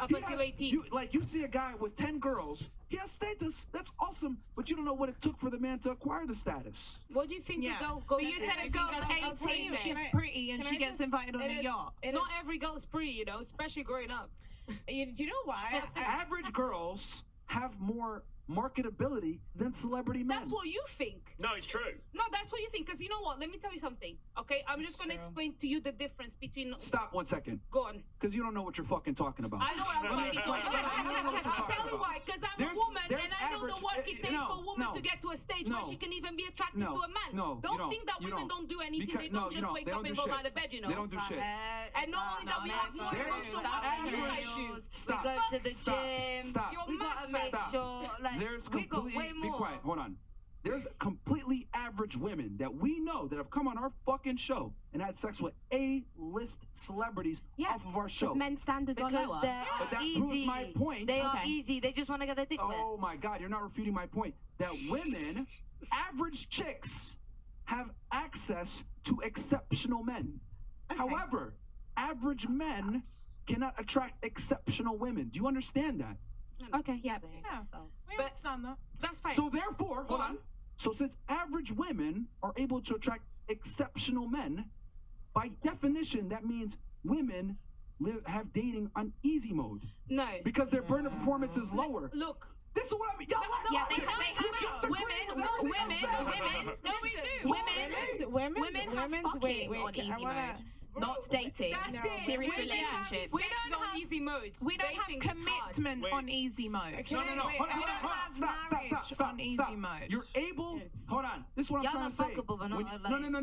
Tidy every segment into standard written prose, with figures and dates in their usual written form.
up until 18. You see a guy with 10 girls, he has status, that's awesome, but you don't know what it took for the man to acquire the status. What do you think a girl goes But you said a girl at 18, she's pretty and she gets invited on a yacht. Not every girl is pretty, you know, especially growing up. Do you know why? Average girls have more marketability than celebrity men. That's what you think. No, it's true. No, that's what you think. Because you know what? Let me tell you something. Okay, I'm just gonna explain to you the difference between. Stop 1 second. Go on. Because you don't know what you're fucking talking about. I know what I'm fucking talking about. I'll tell you why. Because I'm a woman and I know the work it takes for a woman to get to a stage where she can even be attractive to a man. Don't think that women don't do anything. They don't just wake up and go out of bed, you know. They don't do shit. And not only that, we have more emotional work than you guys do. Stop. We go to the gym. Stop. You're We gotta mad. make sure, like, There's we got completely. way Be more. quiet. Hold on. There's completely average women that we know that have come on our fucking show and had sex with A-list celebrities off of our show. Because men's standards are lower. But that proves my point. They are easy. They just want to get their dick wet. Oh my God, you're not refuting my point. That women, average chicks, have access to exceptional men. However, average men cannot attract exceptional women. Do you understand that? Okay, yeah. We understand that. That's fine. So therefore, hold on. So since average women are able to attract exceptional men, by definition, that means women have dating on easy mode. No. Because their burner performance is lower. Look. This is what I mean. Y'all Yeah, they have Women's wait, on easy mode. Not dating. Serious relationships. We don't have easy mode. We don't have commitment on easy mode. No. We don't have marriage on easy mode. You're able. Hold on. This is what I'm trying to say.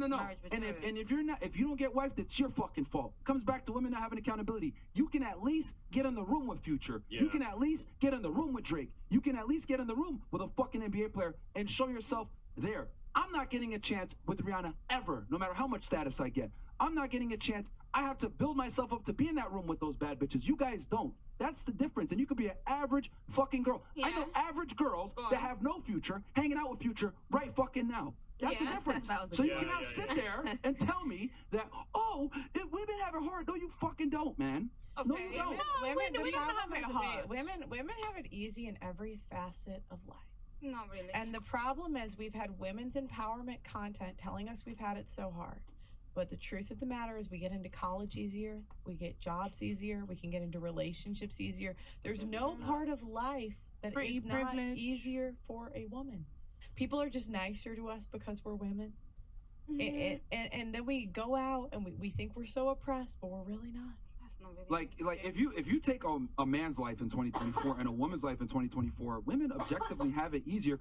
No. And if you're not, if you don't get wiped, it's your fucking fault. It comes back to women not having accountability. You can at least get in the room with Future. Yeah. You can at least get in the room with Drake. You can at least get in the room with a fucking NBA player and show yourself there. I'm not getting a chance with Rihanna ever, no matter how much status I get. I'm not getting a chance. I have to build myself up to be in that room with those bad bitches. You guys don't. That's the difference. And you could be an average fucking girl. Yeah. I know average girls that have no future hanging out with Future right fucking now. That's the difference. So you cannot sit there and tell me that, women have it hard. No, you fucking don't, man. Okay. No, you don't. We don't have it hard. Women have it easy in every facet of life. Not really. And the problem is we've had women's empowerment content telling us we've had it so hard. But the truth of the matter is we get into college easier, we get jobs easier, we can get into relationships easier. There's no part of life that is not easier for a woman. People are just nicer to us because we're women. And then we go out and we think we're so oppressed, but we're really not. Like if you take a man's life in 2024 and a woman's life in 2024, women objectively have it easier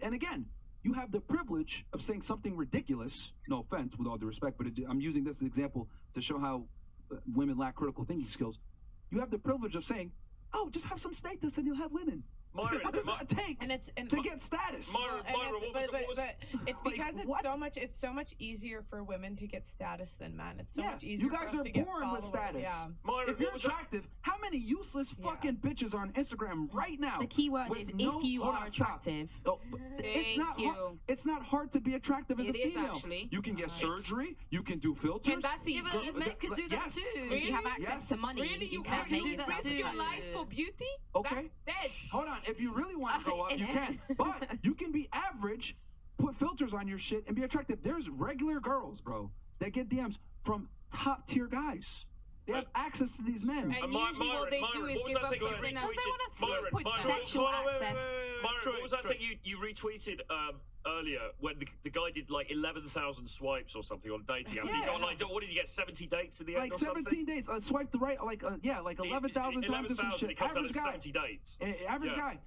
and again, you have the privilege of saying something ridiculous. No offense, with all due respect, but I'm using this as an example to show how women lack critical thinking skills. You have the privilege of saying, "Oh, just have some status and you'll have women." Myron, what does that take to get status? But it's because it's so much easier for women to get status than men. It's so much easier. You guys for us are to get born with status. Yeah. Myron, if you're attractive, how many useless fucking bitches are on Instagram right now? The key word is if you are attractive. It's not hard to be attractive as a female. Actually. You can get surgery. You can do filters. And that's easy. Men can do that too. If you have access to money, you can really make risk your life for beauty? Okay. That's dead. Hold on. If you really want to go up, you can. But you can be average, put filters on your shit, and be attractive. There's regular girls, bro, that get DMs from top tier guys. They have access to these men. And usually what they do is give up something else. Sexual access. Myron, what was that thing you retweeted earlier when the guy did like 11,000 swipes or something on dating app? He got what did he get, 70 dates in the end like or something? 17 dates. Swiped right, like 11,000 times or some shit. It comes out Average as guy. 70 dates. Average guy.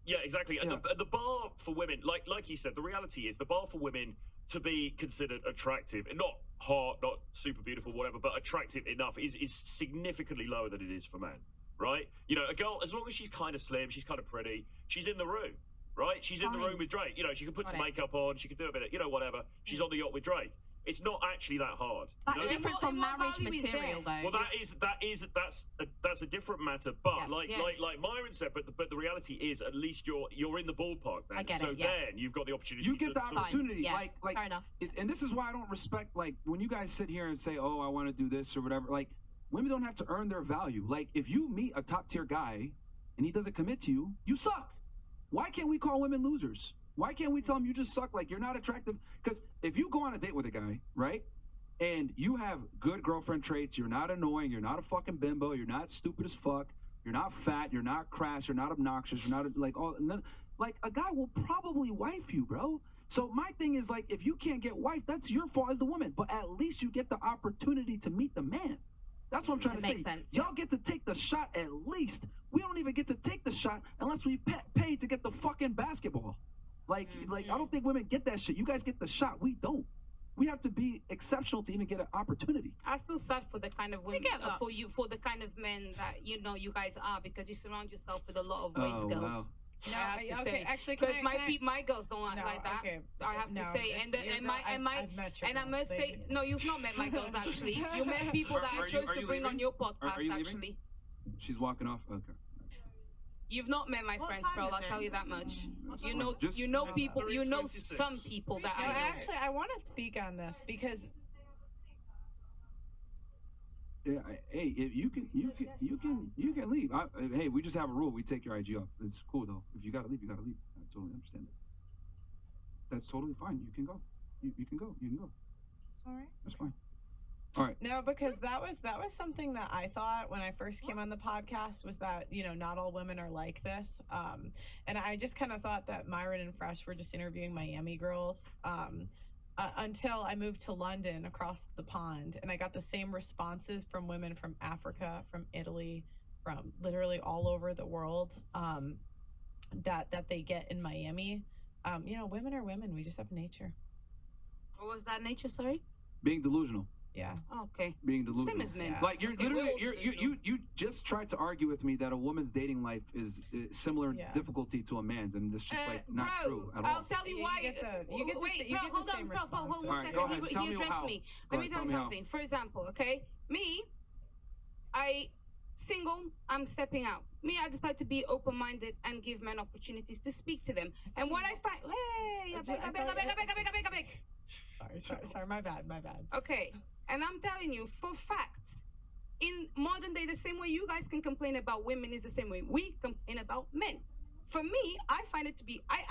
Yeah, exactly. And the bar for women, like you said, the reality is the bar for women to be considered attractive, and not hot, not super beautiful, whatever, but attractive enough is significantly lower than it is for men, right? You know, a girl, as long as she's kind of slim, she's kind of pretty, she's in the room, right? She's in the room with Drake. You know, she can put some makeup on, she can do a bit of, whatever. She's on the yacht with Drake. It's not actually that hard. That's different from marriage material, though. Well, that's a different matter. But like Myron said, but the reality is, at least you're in the ballpark then. I get so it, yeah. then you've got the opportunity. You get the opportunity. Yeah, like fair enough. And this is why I don't respect when you guys sit here and say, "Oh, I want to do this or whatever." Like, women don't have to earn their value. Like, if you meet a top-tier guy and he doesn't commit to you, you suck. Why can't we call women losers? Why can't we tell them you just suck, like you're not attractive? Because if you go on a date with a guy, right, and you have good girlfriend traits, you're not annoying, you're not a fucking bimbo, you're not stupid as fuck, you're not fat, you're not crass, you're not obnoxious, you're not like all, like a guy will probably wife you, bro. So my thing is, like, if you can't get wife, that's your fault as the woman. But at least you get the opportunity to meet the man. That's what I'm trying to say. Sense, Y'all get to take the shot at least. We don't even get to take the shot unless we pay to get the fucking basketball. Like I don't think women get that shit. You guys get the shot. We don't. We have to be exceptional to even get an opportunity. I feel sad for the kind of women, for the kind of men that you guys are, because you surround yourself with a lot of waste girls. Wow. No, okay, actually, because my girls don't act like that. Okay. I have to say, and I must say, no, you've not met my girls actually. You met people that I chose to bring on your podcast actually. She's walking off. Okay. You've not met my friends, Pearl. I'll tell you that much. You know people. You know some people that I know. Actually, I want to speak on this because. Yeah, hey, if you can leave. Hey, we just have a rule. We take your IG off. It's cool though. If you gotta leave, you gotta leave. I totally understand it. That's totally fine. You can go. You can go. You can go. All right. That's fine. All right. No, because that was something that I thought when I first came on the podcast, was that, not all women are like this. And I just kind of thought that Myron and Fresh were just interviewing Miami girls. Until I moved to London across the pond, and I got the same responses from women from Africa, from Italy, from literally all over the world, that they get in Miami. Women are women. We just have nature. What was that nature? Sorry. Being delusional. Yeah. Oh, okay. Being delusional. Same as men. Yeah. Like you're literally you just tried to argue with me that a woman's dating life is similar difficulty to a man's, and it's just like not true at all. I'll tell you why. Wait, bro, hold on, one second. Go ahead. He addressed me. Let me tell you something. For example, okay, me, single, I'm stepping out. Me, I decide to be open-minded and give men opportunities to speak to them. And what I find, I beg. Sorry, my bad. Okay, and I'm telling you, for facts, in modern day, the same way you guys can complain about women is the same way we complain about men. For me, I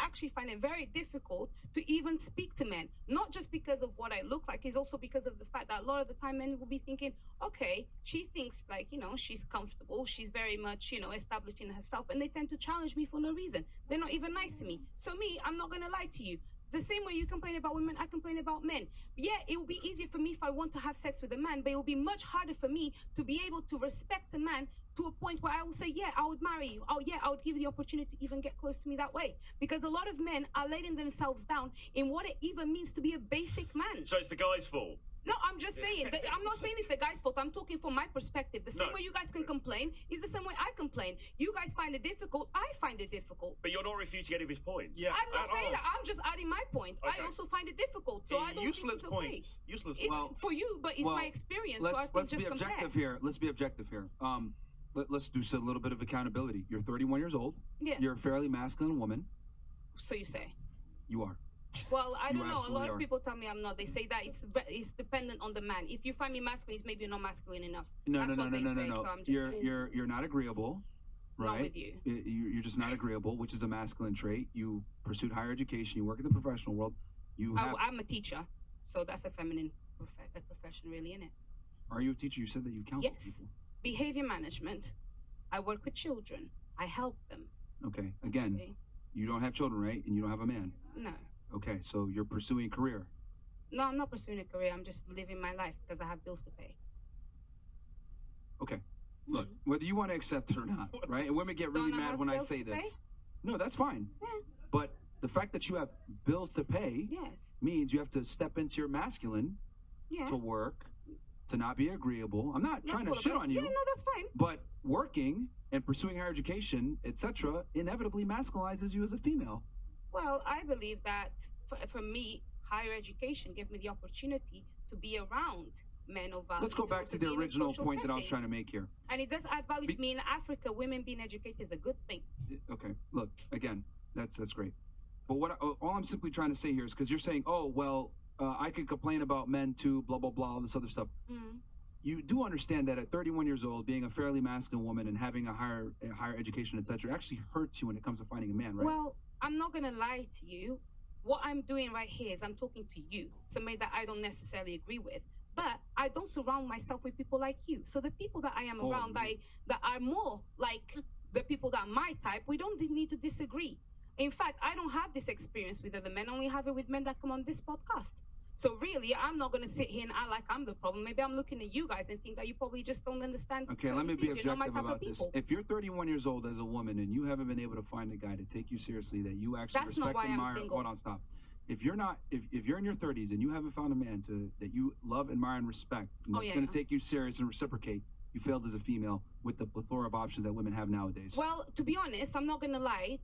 actually find it very difficult to even speak to men, not just because of what I look like, it's also because of the fact that a lot of the time men will be thinking, okay, she thinks like, she's comfortable, she's very much, established in herself, and they tend to challenge me for no reason. They're not even nice to me. So me, I'm not gonna lie to you. The same way you complain about women, I complain about men. Yeah, it will be easier for me if I want to have sex with a man, but it will be much harder for me to be able to respect a man to a point where I will say, yeah, I would marry you. Oh, yeah, I would give you the opportunity to even get close to me that way. Because a lot of men are letting themselves down in what it even means to be a basic man. So it's the guy's fault? No, I'm just saying. I'm not saying it's the guy's fault. I'm talking from my perspective. The same way you guys can complain is the same way I complain. You guys find it difficult. I find it difficult. But you're not refuting any of his points. Yeah, I'm not saying that. I'm just adding my point. Okay. I also find it difficult. So I don't useless think it's points. Okay. Useless it's points. For you, but it's my experience. So I can just compare. Let's be objective here. Let's do a little bit of accountability. You're 31 years old. Yes. You're a fairly masculine woman. So you say. You are. Well, I don't know. A lot of people tell me I'm not. They say that it's dependent on the man. If you find me masculine, it's maybe you're not masculine enough. No. So I'm just you're not agreeable, right? Not with you. You're just not agreeable, which is a masculine trait. You pursued higher education. You work in the professional world. I'm a teacher, so that's a feminine profession, really, isn't it? Are you a teacher? You said that you counsel people. Behavior management. I work with children. I help them. Okay. Again, actually. You don't have children, right? And you don't have a man. No. Okay, so you're pursuing a career. No, I'm not pursuing a career. I'm just living my life because I have bills to pay. Okay. Look, whether you want to accept it or not, right? And women get really mad when I say this. No, that's fine. Yeah. But the fact that you have bills to pay means you have to step into your masculine to work, to not be agreeable. I'm not trying to shit on you. Yeah, no, that's fine. But working and pursuing higher education, etc., inevitably masculizes you as a female. Well, I believe that for me, higher education gave me the opportunity to be around men of value. Let's go back to the original point that I was trying to make here. And it does add value to me. In Africa, women being educated is a good thing. Okay, look, again, that's great. But all I'm simply trying to say here is, because you're saying, oh, well, I can complain about men too, blah, blah, blah, all this other stuff. you do understand that at 31 years old, being a fairly masculine woman and having a higher education, etc., actually hurts you when it comes to finding a man, right? Well, I'm not gonna lie to you. What I'm doing right here is I'm talking to you, somebody that I don't necessarily agree with. But I don't surround myself with people like you. So the people that I am around that are more like the people that are my type, we don't need to disagree. In fact, I don't have this experience with other men. I only have it with men that come on this podcast. So really, I'm not going to sit here and act like I'm the problem. Maybe I'm looking at you guys and think that you probably just don't understand. Okay, let me be objective about this. If you're 31 years old as a woman and you haven't been able to find a guy to take you seriously, that you actually respect and admire. Hold on, stop. If you're not, if you're in your 30s and you haven't found a man that you love, admire, and respect, and that's going to take you serious and reciprocate, you failed as a female with the plethora of options that women have nowadays. Well, to be honest, I'm not going to lie.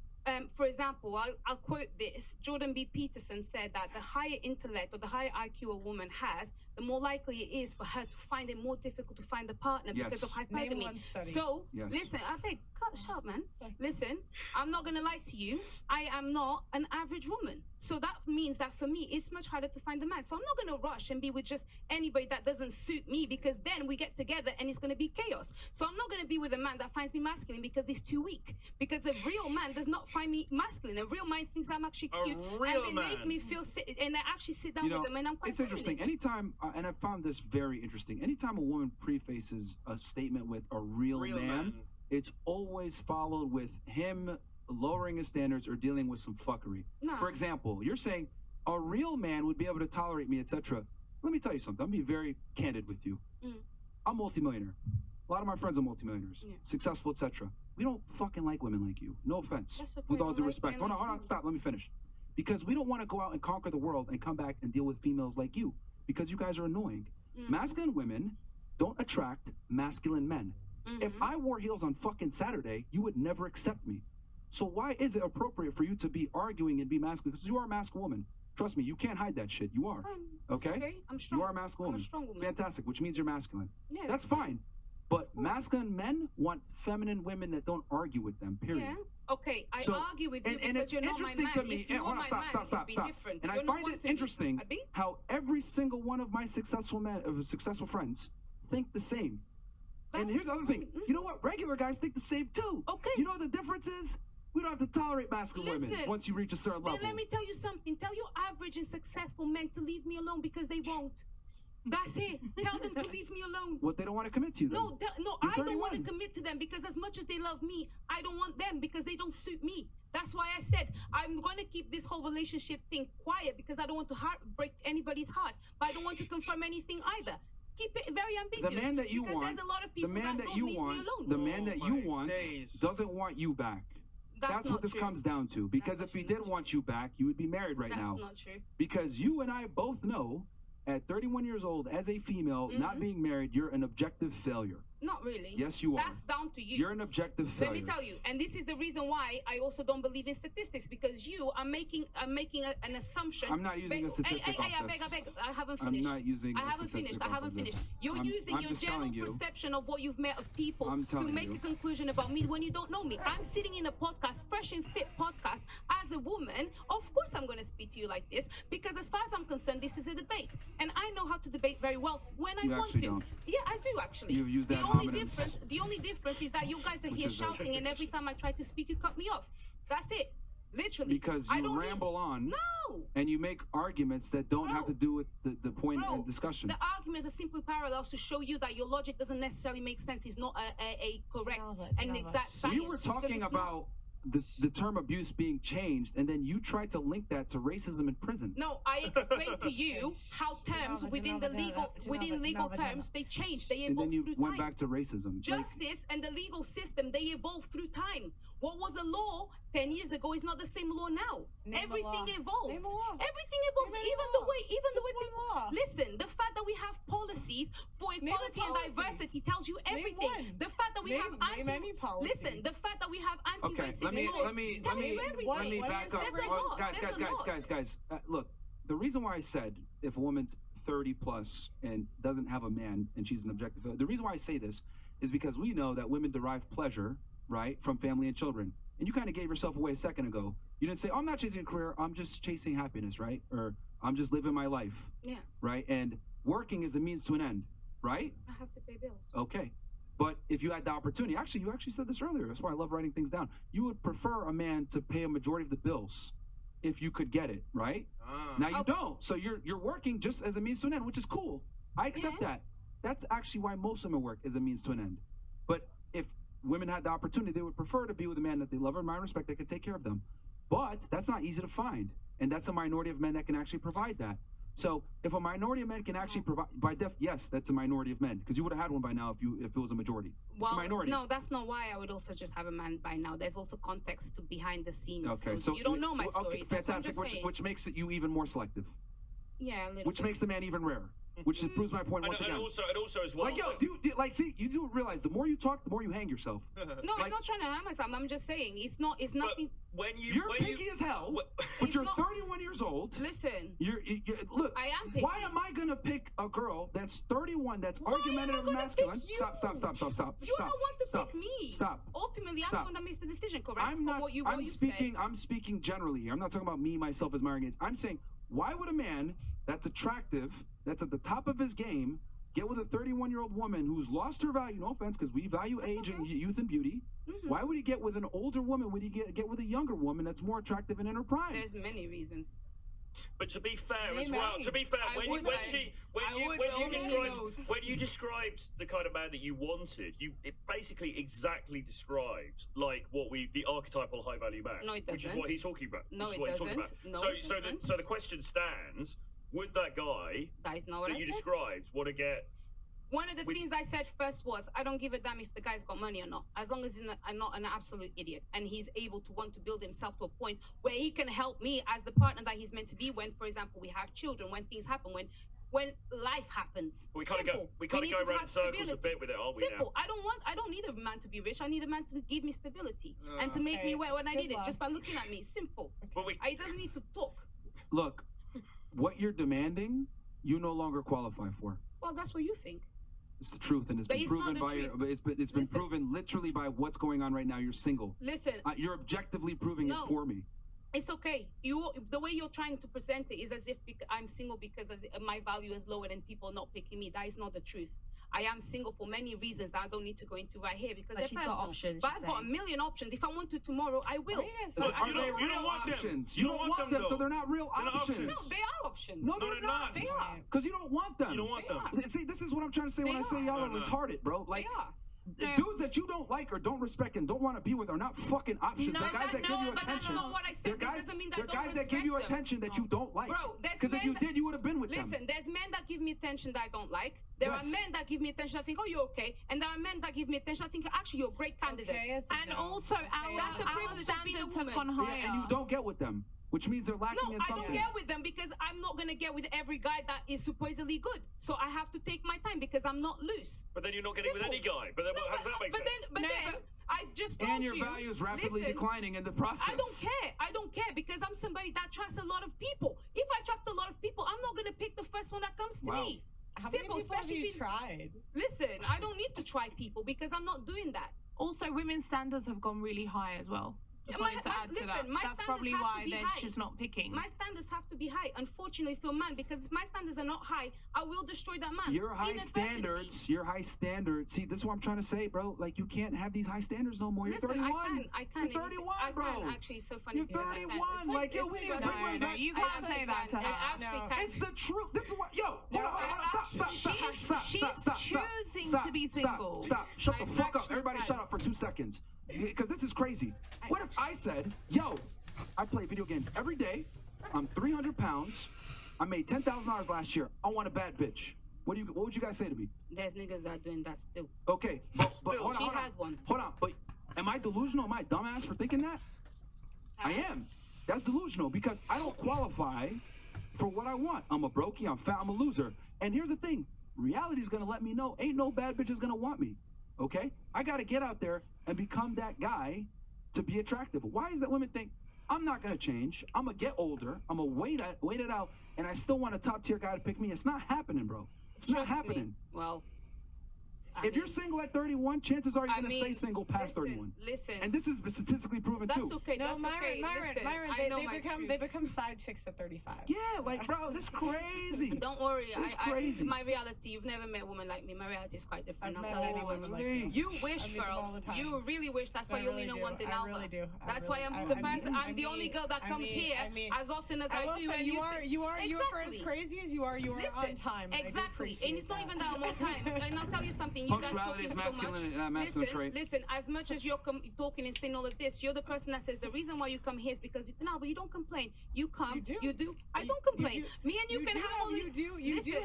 For example, I'll quote this. Jordan B. Peterson said that the higher intellect or the higher IQ a woman has, the more likely it is for her to find it more difficult to find a partner because of hypergamy. So, listen, I beg, shut up, man. Listen, I'm not going to lie to you. I am not an average woman. So that means that for me, it's much harder to find a man. So I'm not going to rush and be with just anybody that doesn't suit me, because then we get together and it's going to be chaos. So I'm not going to be with a man that finds me masculine because he's too weak. Because a real man does not find me masculine. A real man thinks I'm actually cute. And they make me feel sick. And I actually sit down with them and I'm quite It's interesting. Anytime, and I found this very interesting, anytime a woman prefaces a statement with a real man, it's always followed with him lowering his standards or dealing with some fuckery. No. For example, you're saying a real man would be able to tolerate me, etc. Let me tell you something. I'm being very candid with you. I'm a multimillionaire. A lot of my friends are multimillionaires, successful, etc. We don't fucking like women like you. No offense. With all due respect. Hold on, stop. Let me finish. Because we don't want to go out and conquer the world and come back and deal with females like you. Because you guys are annoying. Masculine women don't attract masculine men. If I wore heels on fucking Saturday, you would never accept me. So why is it appropriate for you to be arguing and be masculine? Because you are a masculine woman. Trust me, you can't hide that shit. You are. Okay? I'm strong. You are a masculine woman. I'm a strong woman. Fantastic, which means you're masculine. Yeah, that's fine. But masculine men want feminine women that don't argue with them, period. Yeah. Okay, I argue with you because you're not my man. To me, stop. And I find it interesting how every single one of my successful friends think the same. And here's the other thing. You know what? Regular guys think the same too. Okay. You know what the difference is? We don't have to tolerate masculine women once you reach a certain level. Then let me tell you something. Tell your average and successful men to leave me alone because they won't. That's it. Tell them to leave me alone. What, they don't want to commit to you then? No, I don't want to commit to them because as much as they love me, I don't want them because they don't suit me. That's why I said I'm going to keep this whole relationship thing quiet because I don't want to break anybody's heart, but I don't want to confirm anything either. Keep it very ambiguous. The man that you want, there's a lot of people that don't leave me alone. The man that you want doesn't want you back. That's what this comes down to. Because if he did want you back, you would be married right now. That's not true. Because you and I both know, at 31 years old, as a female, not being married, you're an objective failure. Not really. Yes, you are. That's down to you. You're an objective failure. Let me tell you, and this is the reason why I also don't believe in statistics, because you are making an assumption. I'm not using a statistic. I beg. I haven't finished. I'm not using. I haven't finished. You're using your general perception of what you've met of people to make a conclusion about me when you don't know me. I'm sitting in a podcast, Fresh and Fit podcast, as a woman. Of course, I'm going to speak to you like this because, as far as I'm concerned, this is a debate, and I know how to debate very well when I want to. Don't. Yeah, I do actually. You use that. The only difference is that you guys are here shouting, and every time I try to speak, you cut me off. That's it. Literally. Because you ramble on. No. And you make arguments that don't have to do with the point of discussion. The arguments are simply parallels to show you that your logic doesn't necessarily make sense. It's not a correct and exact science. You were talking about the term abuse being changed, and then you tried to link that to racism in prison. No, I explained to you how terms within legal terms they change, they evolve through time. And then you went back to racism. Justice and the legal system, they evolve through time. What was a law 10 years ago is not the same law now. Everything evolves. Everything evolves. Even the way people. Listen, the fact that we have policies for equality and diversity tells you everything. The fact that we have the fact that we have anti-racist laws tells you everything. Let me back up. Guys. Look, the reason why I said if a woman's 30 plus and doesn't have a man and she's an objective, the reason why I say this is because we know that women derive pleasure, right, from family and children. And you kind of gave yourself away a second ago. You didn't say, oh, I'm not chasing a career, I'm just chasing happiness, right? Or I'm just living my life. Yeah. Right? And working is a means to an end, right? I have to pay bills. Okay. But if you had the opportunity, you actually said this earlier. That's why I love writing things down. You would prefer a man to pay a majority of the bills if you could get it, right? Now you don't. So you're working just as a means to an end, which is cool. I accept that. That's actually why most women work as a means to an end. But if women had the opportunity, they would prefer to be with a man that they love and admire and respect that could take care of them. But that's not easy to find. And that's a minority of men that can actually provide that. So if a minority of men can actually provide, yes, that's a minority of men, because you would have had one by now if it was a majority. Well, minority. No, that's not why I would also just have a man by now. There's also context to behind the scenes. Okay, so you don't know my story. Okay, fantastic. Which makes it you even more selective. Yeah, a little which bit. makes the man even rarer. Which proves my point once again. And also as well. Like, yo, you do realize the more you talk, the more you hang yourself. No, I'm not trying to hang myself. I'm just saying it's nothing. You're picky as hell, but you're 31 years old. Listen. Look. I am picky. Why am I gonna pick a girl that's 31, that's argumentative and masculine? Stop. You don't want to pick me. Stop. Ultimately, I'm the one that makes the decision, correct? I'm speaking generally here. I'm not talking about me, myself, as Myron Gates. I'm saying, why would a man that's attractive, that's at the top of his game, get with a 31-year-old woman who's lost her value? No offense, because we value age and youth and beauty. Mm-hmm. Why would he get with an older woman? Would he get with a younger woman that's more attractive and in her prime? There's many reasons. But to be fair when you described the kind of man that you wanted, it basically exactly described like the archetypal high value man. No, it doesn't. Which is what he's talking about. No, it doesn't. No, so the question stands: would that guy that you described want to get? One of the things I said first was, I don't give a damn if the guy's got money or not, as long as he's not an absolute idiot and he's able to want to build himself to a point where he can help me as the partner that he's meant to be when, for example, we have children, when things happen, when life happens. We kind of go around in circles a bit with it, aren't we? Simple. Now? I don't need a man to be rich. I need a man to give me stability and to make me aware when I need it, just by looking at me. Simple. He doesn't need to talk. Look, what you're demanding, you no longer qualify for. Well, that's what you think. It's the truth, and it's been proven it's been proven literally by what's going on right now. You're single. Listen, you're objectively proving it for me. It's okay. The way you're trying to present it is as if I'm single because my value is lower than people not picking me. That is not the truth. I am single for many reasons that I don't need to go into right here because they're personal. Got options, but I've got a million options. If I want to tomorrow, I will. You don't want them. You don't want them, so they're not real options. No, they are options. No, they're not. They are. Because you don't want them. You don't want them. See, this is what I'm trying to say when I say y'all are retarded, bro. Like, the dudes that you don't like or don't respect and don't want to be with are not fucking options. No, they're guys that give you attention. That's not what I said. They're guys that give you attention that you don't like. Bro, because if you did, you would have been with them. Listen, there's men that give me attention that I don't like. There are men that give me attention I think, oh, you're okay. And there are men that give me attention I think, actually, you're a great candidate. And also, our standards have gone higher. And you don't get with them. Which means they're lacking in something. No, I don't get with them because I'm not going to get with every guy that is supposedly good. So I have to take my time because I'm not loose. But then you're not getting with any guy. But then how does that make sense? But then I just told you. And your value is rapidly declining in the process. I don't care because I'm somebody that attracts a lot of people. If I attract a lot of people, I'm not going to pick the first one that comes to me. How many people have you tried? Listen, I don't need to try people because I'm not doing that. Also, women's standards have gone really high as well. Just wanted to add to that. That's probably why they're just not picking. My standards have to be high. Unfortunately for a man, because if my standards are not high, I will destroy that man. Your high standards. See, this is what I'm trying to say, bro. Like, you can't have these high standards no more. You're 31. I can. You're 31, bro. I can. Actually, it's so funny. You're 31. Like, yo, we need to bring one back. You can't say that to her. It's the truth. This is what, Stop. She's choosing to be single. Stop. Shut the fuck up. Everybody shut up for 2 seconds. Because this is crazy. What if I said, yo, I play video games every day. I'm 300 pounds. I made $10,000 last year. I want a bad bitch. What would you guys say to me? There's niggas that are doing that still. Okay, but hold on. Hold on. But am I delusional? Am I a dumbass for thinking that? I am. That's delusional because I don't qualify for what I want. I'm a brokey. I'm fat. I'm a loser. And here's the thing. Reality is going to let me know ain't no bad bitch is going to want me. Okay? I got to get out there and become that guy to be attractive. Why is that women think, I'm not going to change. I'm going to get older. I'm going to wait it out. And I still want a top tier guy to pick me. It's not happening, bro. It's not happening. Well, If you're single at 31, chances are you're going to stay single past 31. Listen. And this is statistically proven too. That's okay. No, that's okay. Myron, they become side chicks at 35. Yeah, like, bro, that's crazy. Don't worry. It's crazy. My reality, you've never met a woman like me. My reality is quite different. I've met a lot of women like you. You wish, girl. You really wish. That's why you only know one thing now. I really do. That's why I'm the person. I'm the only girl that comes here as often as I do. And you are as crazy as you are on time. Exactly. And it's not even that I'm on time. And I'll tell you something. You guys talking so much. Listen. As much as you're talking and saying all of this, you're the person that says the reason why you come here is because but you don't complain. You come. You do. I don't complain. Me and you can have all. You do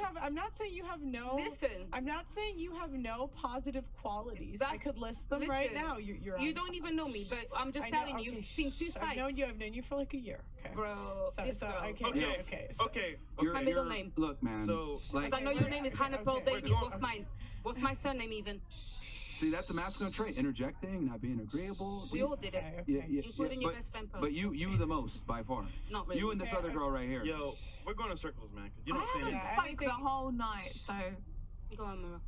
have. I'm not saying you have no. Listen. I'm not saying you have no positive qualities. I could list them right now. You don't even know me, but I'm just telling you. You've seen two sides. I've known you for like a year. Okay. Bro, this girl. Okay. My middle name. Look, man. So, like, I know your name is Hannah Pearl Davies. What's mine? What's my surname even? See, that's a masculine trait. Interjecting, not being agreeable. We all did it. Including your best friend Pearl. But you the most, by far. Not really. You and this other girl right here. Yo, we're going in circles, man. Because you're not saying anything. I haven't spoke the whole night, so... Go on, Myron.